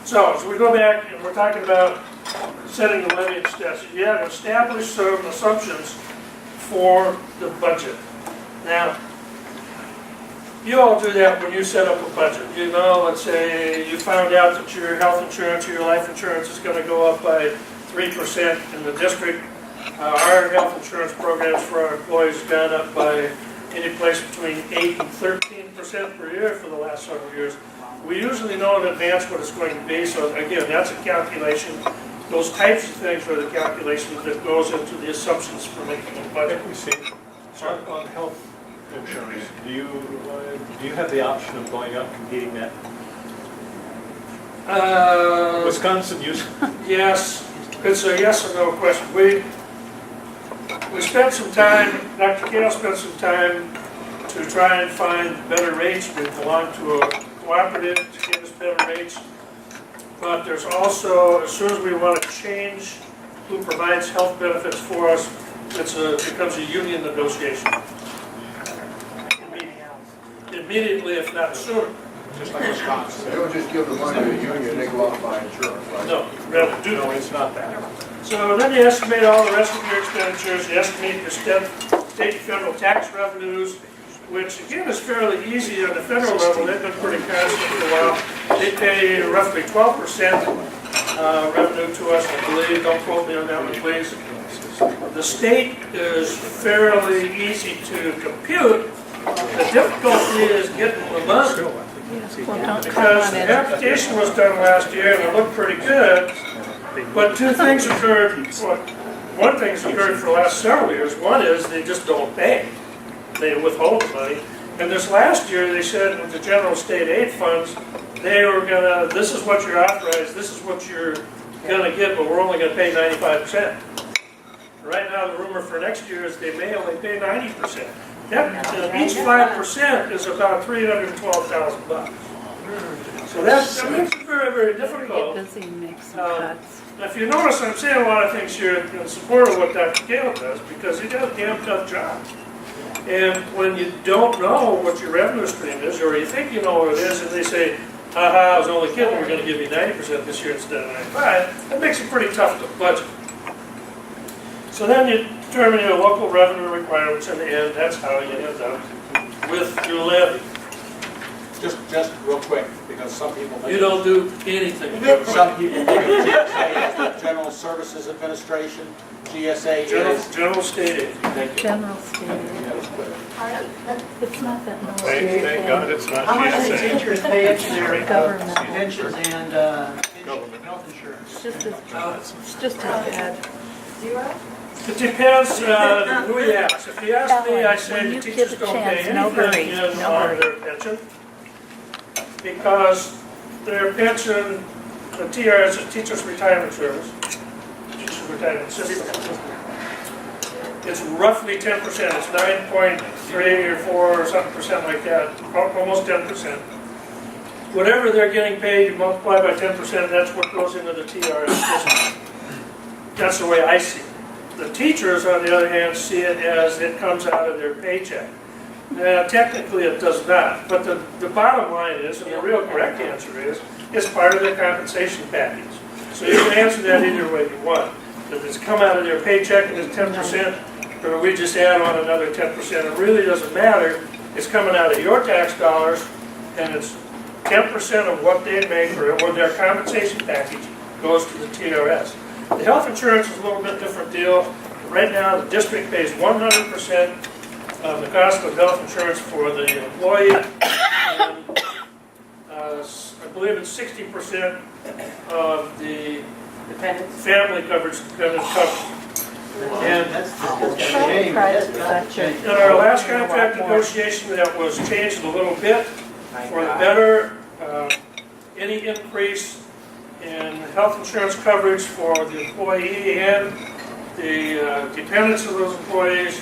So as we go back, and we're talking about setting the levy and steps, you have to establish some assumptions for the budget. Now, you all do that when you set up a budget. You know, let's say you found out that your health insurance or your life insurance is going to go up by 3% in the district. Our health insurance programs for our employees have gone up by any place between 8 and 13% per year for the last several years. We usually know in advance what it's going to be, so again, that's a calculation. Those types of things are the calculations that goes into the assumptions for making a budget. We see on health insurance. Do you have the option of going up and getting that? Wisconsin use. Yes, it's a yes or no question. We spent some time, Dr. Kale spent some time to try and find better rates. We belong to a cooperative to give us better rates. But there's also, as soon as we want to change who provides health benefits for us, it becomes a union negotiation. Immediately, if not sooner. Just like Wisconsin. They don't just give the money to the union, they go out and buy insurance, right? No, rather do No, that. it's not that. So then you estimate all the rest of your expenditures, you estimate your state and federal tax revenues, which again is fairly easy on the federal level. They've been pretty constant for a while. They pay roughly 12% revenue to us, I believe. Don't quote me on that one, please. The state is fairly easy to compute. The difficulty is getting the money. Because the application was done last year and it looked pretty good, but two things occurred. One thing's occurred for the last several years. One is they just don't pay. They withhold the money. And this last year they said with the general state aid funds, they were gonna, this is what you're authorized, this is what you're gonna get, but we're only gonna pay 95%. Right now the rumor for next year is they may only pay 90%. Each 5% is about $312,000. So that makes it very, very difficult. If you notice, I'm saying a lot of things here in support of what Dr. Gale does, because he does a damn tough job. And when you don't know what your revenue stream is, or you think you know what it is, and they say, haha, I was only kidding, we're going to give you 90% this year instead of 95%, that makes it pretty tough to budget. So then you determine your local revenue requirements in the end. That's how you end up with your levy. Just real quick, because some people think... You don't do anything. Some people think GSA is General Services Administration. GSA is... General state aid. Thank you. General state. It's not that much. Thank God it's not How much do GSA. teachers pay into their Government. pensions and health insurance? It's just as bad. Zero? It depends who you ask. If you ask me, I say When the you teachers get a don't pay chance, no anything hurry, in no on hurry. their pension because their pension, the TRS is Teachers Retirement Service, Teachers Retirement System. It's roughly 10%. It's 9.3 or 4 or something percent like that, almost 10%. Whatever they're getting paid, you multiply by 10%, that's what goes into the TRS system. That's the way I see it. The teachers, on the other hand, see it as it comes out of their paycheck. Now, technically it does not, but the bottom line is, and the real correct answer is, it's part of their compensation package. So you can answer that either way you want. If it's come out of their paycheck and it's 10%, or we just add on another 10%, it really doesn't matter. It's coming out of your tax dollars, and it's 10% of what they make or their compensation package goes to the TRS. The health insurance is a little bit different deal. Right now, the district pays 100% of the cost of health insurance for the employee. And, I believe it's 60% of the family coverage dependent coverage. And Private sector. in our last contract negotiation, that was changed a little bit for the better. Any increase in health insurance coverage for the employee and the dependents of those employees,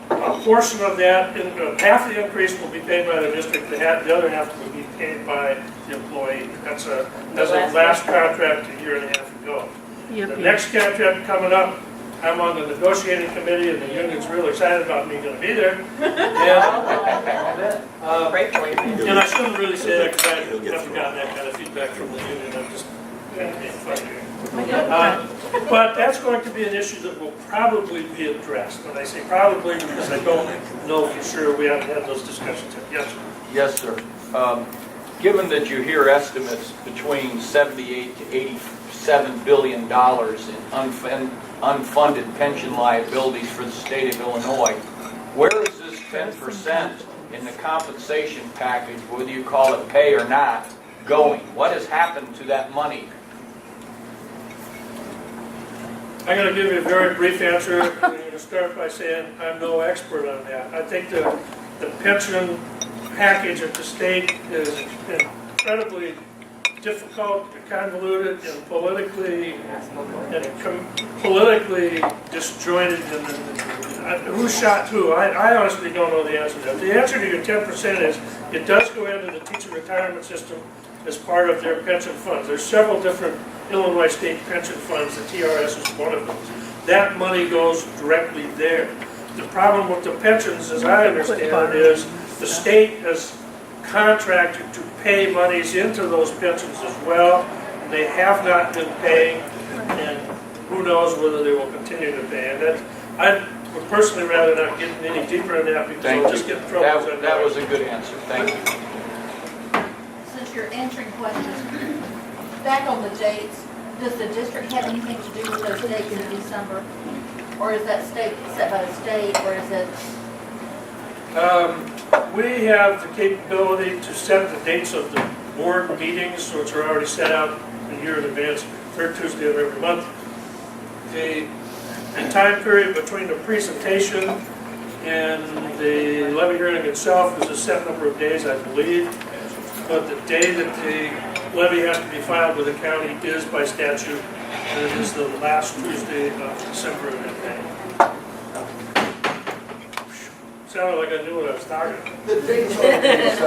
a portion of that, half the increase will be paid by the district, the other half will be paid by the employee. That's a last contract a year and a half ago. The next contract coming up, I'm on the negotiating committee, and the union's real excited about me going to be there. And I shouldn't really say that because I haven't gotten that kind of feedback. feedback from the union, I'm just being funny. But that's going to be an issue that will probably be addressed. And I say probably because I don't know for sure, we haven't had those discussions yet. Yes, sir. Yes, sir. Given that you hear estimates between 78 to 87 billion dollars in unfunded pension liabilities for the state of Illinois, where is this 10% in the compensation package, whether you call it pay or not, going? What has happened to that money? I'm going to give you a very brief answer. I'm going to start by saying I'm no expert on that. I think the pension package at the state is incredibly difficult, convoluted, and politically disjointed. And who shot who? I honestly don't know the answer to that. The answer to your 10% is it does go into the teacher retirement system as part of their pension funds. There's several different Illinois state pension funds. The TRS is one of those. That money goes directly there. The problem with the pensions, as I understand it, is the state has contracted to pay monies into those pensions as well. They have not been paying, and who knows whether they will continue to pay. And that, I would personally rather not get any deeper in that because Thank I'll you. just get in trouble. That was a good answer. Thank you. Since you're answering questions, back on the dates, does the district have anything to do with those dates in December? Or is that state set by the state, or is it? We have the capability to set the dates of the board meetings, which are already set out a year in advance, third Tuesday of every month. The time period between the presentation and the levy hearing itself is a set number of days, I believe. But the day that the levy has to be filed with the county is by statute, and it is the last Tuesday of December of that day. Sounded like I knew what I was talking about. The dates on this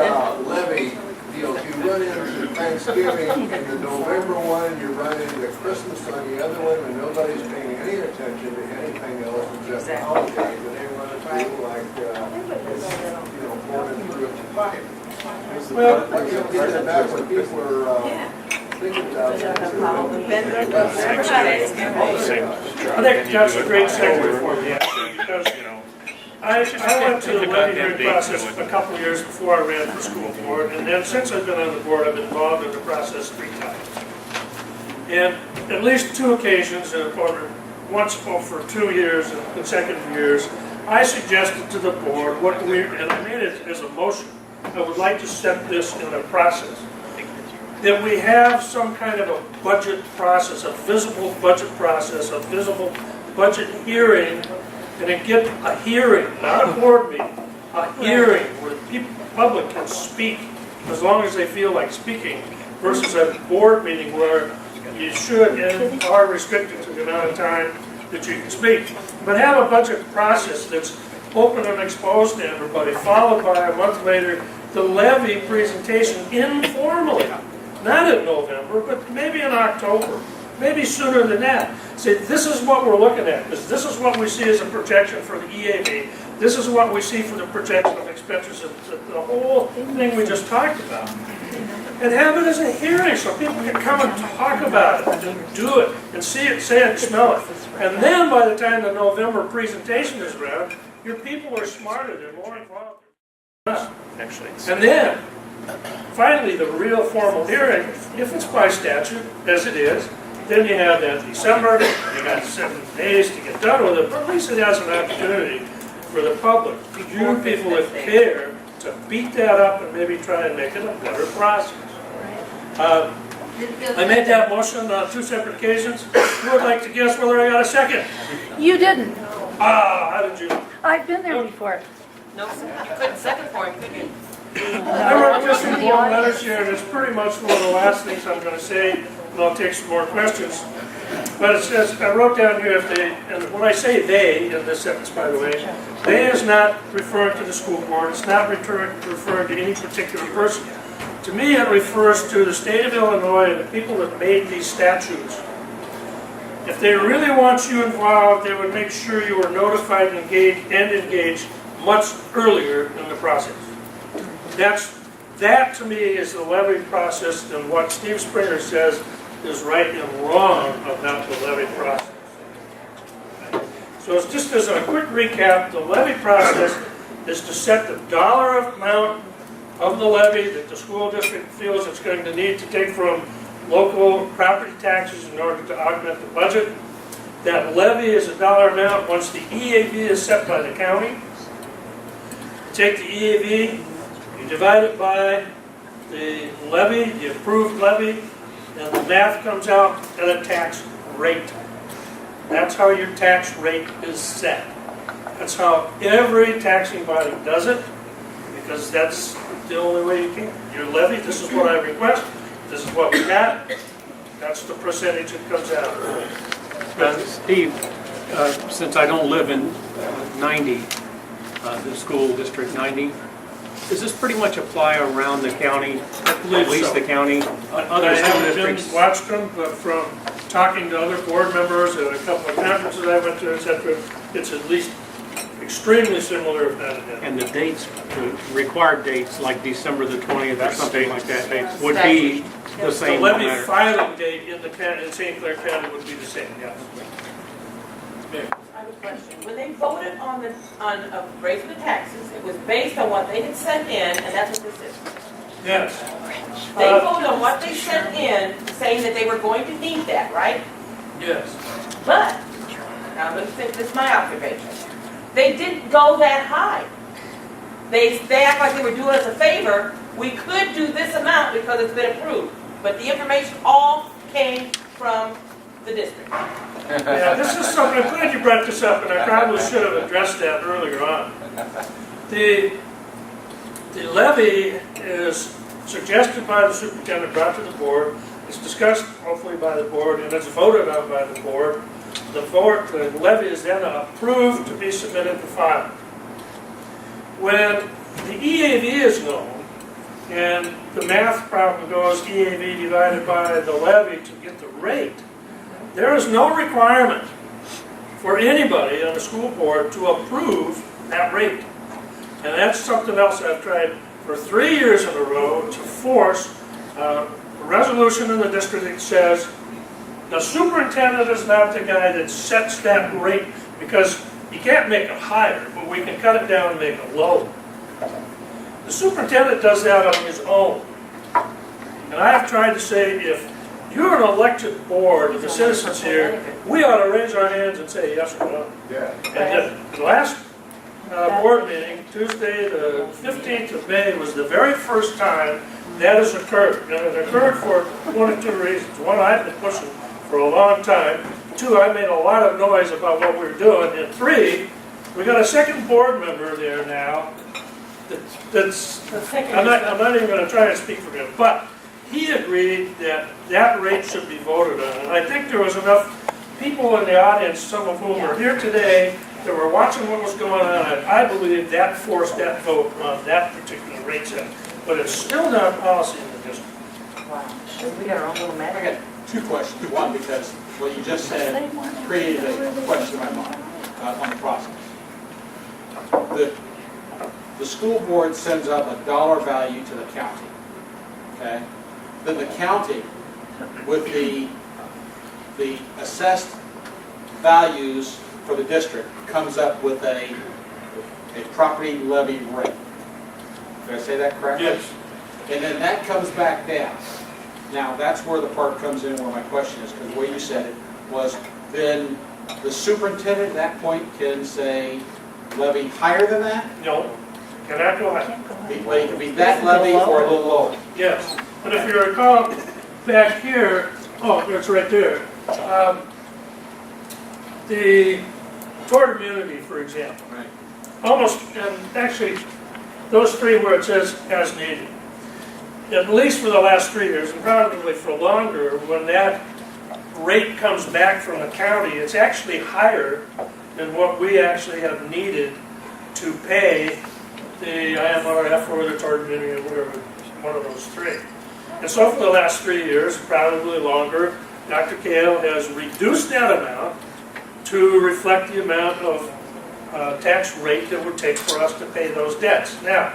levy deal, you run into Thanksgiving in the November one, you run into Christmas on the other one, and nobody's paying any attention to anything else except the holidays, and they run it through like, 4 through 5. Well, Like, you'll get it back when people are thinking about it. I think that's a great segue for me, actually, because I went to the levy hearing process a couple of years before I ran for school board, and then since I've been on the board, I've been involved in the process 3 times. And at least 2 occasions, once for 2 years, in consecutive years, I suggested to the board and I made it as a motion, I would like to set this in a process. That we have some kind of a budget process, a visible budget process, a visible budget hearing, and then get a hearing, not a board meeting, a hearing where the public can speak as long as they feel like speaking, versus a board meeting where you should and are restricted to the amount of time that you can speak. But have a budget process that's open and exposed to everybody, followed by a month later the levy presentation informally. Not in November, but maybe in October, maybe sooner than that. Say, this is what we're looking at. This is what we see as a projection for the EAV. This is what we see for the projection of expenses, the whole thing we just talked about. And have it as a hearing so people can come and talk about it and do it and see it, say it, smell it. And then by the time the November presentation is around, your people are smarter, they're more involved. And then, finally, the real formal hearing, if it's by statute, as it is, then you have that December, you got 7 days to get done with it, but at least it has an opportunity for the public, you people that care, to beat that up and maybe try and make it a better process. I made that motion on 2 separate occasions. Who would like to guess whether I got a second? You didn't. How did you? I've been there before. No, couldn't second for him, could you? I wrote just some more letters here, and it's pretty much one of the last things I'm going to say, and I'll take some more questions. But it says, I wrote down here, if they, and when I say they, in this sentence, by the way, they is not referring to the school board, it's not referring to any particular person. To me, it refers to the state of Illinois and the people that made these statutes. If they really want you involved, they would make sure you were notified and engaged much earlier in the process. That's That, to me, is the levy process, and what Steve Springer says is right and wrong about the levy process. So it's just as a quick recap, the levy process is to set the dollar amount of the levy that the school district feels it's going to need to take from local property taxes in order to augment the budget. That levy is a dollar amount once the EAV is set by the county. You take the EAV, you divide it by the levy, the approved levy, and the math comes out at a tax rate. That's how your tax rate is set. That's how every taxing body does it, because that's the only way you can. Your levy, this is what I request, this is what we got, that's the percentage that comes out. Steve, since I don't live in 90, the school district 90, does this pretty much apply around the county, at least the county, other I school haven't districts? watched them, but from talking to other board members at a couple of conferences I went to, etc., it's at least extremely similar, if not identical. And the dates, the required dates, like December the 20th or something like that, would be the The same no levy matter. filing date in the county, in St. Clair County would be the same, yes. I have a question. When they voted on raising the taxes, it was based on what they had sent in, and that's what this is. Yes. They voted on what they sent in, saying that they were going to need that, right? Yes. But, now this is my observation, they didn't go that high. They act like they were doing us a favor. We could do this amount because it's been approved. But the information all came from the district. Yeah, this is something, I'm glad you brought this up, and I probably should have addressed that earlier on. The levy is suggested by the superintendent, brought to the board, it's discussed hopefully by the board, and it's voted on by the board. The levy is then approved to be submitted to file. When the EAV is known, and the math problem goes EAV divided by the levy to get the rate, there is no requirement for anybody on the school board to approve that rate. And that's something else I've tried for 3 years in a row to force a resolution in the district that says the superintendent is not the guy that sets that rate, because you can't make it higher, but we can cut it down and make it lower. The superintendent does that on his own. And I have tried to say, if you're an elected board of the citizens here, we ought to raise our hands and say yes or no. Yeah. And the last board meeting, Tuesday the 15th of May, was the very first time that has occurred. And it occurred for one of two reasons. One, I've been pushing for a long time. Two, I made a lot of noise about what we were doing. And three, we got a second board member there now I'm not even going to try to speak for him, but he agreed that that rate should be voted on. And I think there was enough people in the audience, some of whom are here today, that were watching what was going on, and I believe that forced that vote on that particular rate set. But it's still not policy in the district. Wow. We got our own little map. I got two questions. One, because what you just said created a question in my mind on the process. The school board sends up a dollar value to the county, okay? Then the county, with the assessed values for the district, comes up with a property levy rate. Did I say that correctly? Yes. And then that comes back down. Now, that's where the part comes in where my question is, because the way you said it was, then the superintendent at that point can say levy higher than that? No, cannot go higher. Well, it could be that levy or a little lower. Yes, but if you recall, back here, oh, it's right there. The tort immunity, for example, Right. almost, and actually, those three where it says as needed, at least for the last 3 years, and probably for longer, when that rate comes back from the county, it's actually higher than what we actually have needed to pay the IMRF or the tort immunity, or whatever, one of those three. And so for the last 3 years, probably longer, Dr. Kale has reduced that amount to reflect the amount of tax rate that would take for us to pay those debts. Now,